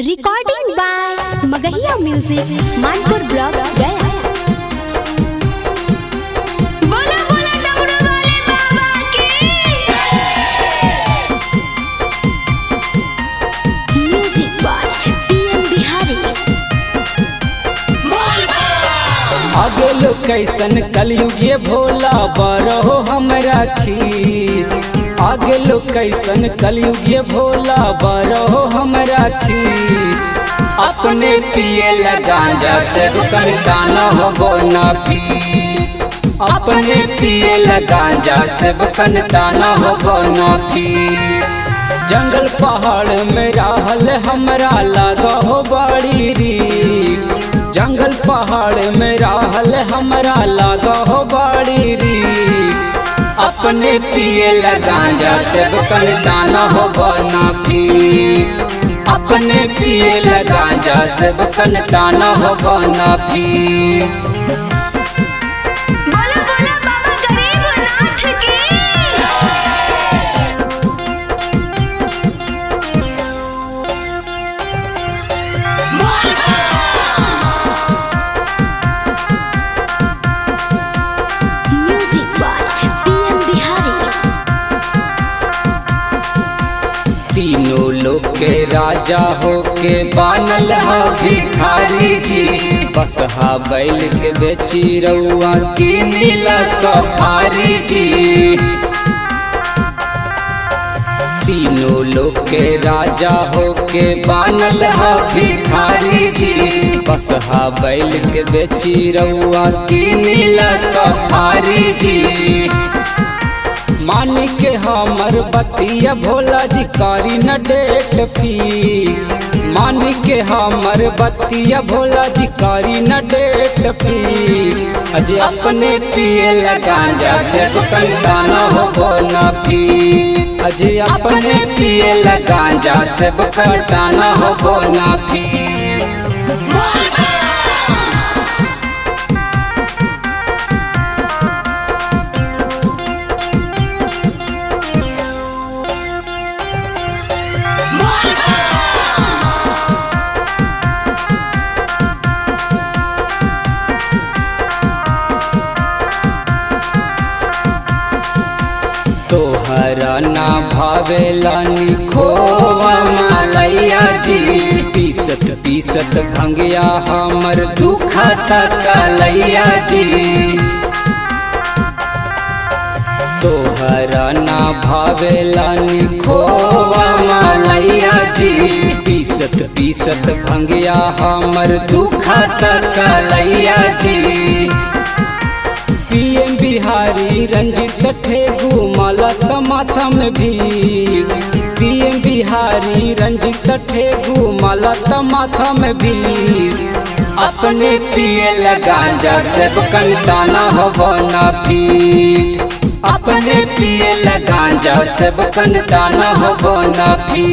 Recording by Magahiya music, Manpur block, Gaya. बोला बोला डमरू वाले बाबा की। Music by PM Bihari. आगे लो कैसन कलयुग ये भोला बारहो हमरा खीस। आगे लो कैसन कलयुग ये भोला बारहो हमरा खीस। अपने पिए गांजा से काना हो ना पी। अपने पिए गांजा से काना हो ना पी। जंगल पहाड़ में रहल हमरा लगा हो बड़ी रीस। जंगल पहाड़ में रहल हमरा लगा हो बड़ी रीस। अपने पिए गांजा से काना हो ना पी। अपने पिए गांजा से काना हो ना पी। बोला बोला बाबा गरीबनाथ की। Music by PM Bihari. तीनों लोग के राजा हो के बानल हा भिखारी जी। बसहा बैल के बेची रउआ की नीला सफारी जी। तीनों लोग के राजा हो के बानल हा भिखारी जी। बसहा बैल के बेची रउआ की नीला सफारी जी। मानी के हमर बतिया भोला जी कारी न डेट फीस। मानी के हमर बतिया भोला जी कारी न डेट फीस। अजे अपने पिए गांजा से काना हो ना पी। अजे अपने पिए गांजा से काना हो ना पी। तोहरा ना भावेला खोवा मालैया जी। पीसत पीसत भंगिया हमर दुखता कलैया जी। तोहरा ना भावेला खोवा मालैया जी। पीसत पीसत भंगिया हमर दुखता कलैया जी। पीएम बिहारी रंजित ठेगू माला माथा में भी। पीएम बिहारी रंजित ठेगू माला माथा में भी। अपने पिए गांजा से काना हो ना पी। अपने पिए गांजा से काना हो ना पी।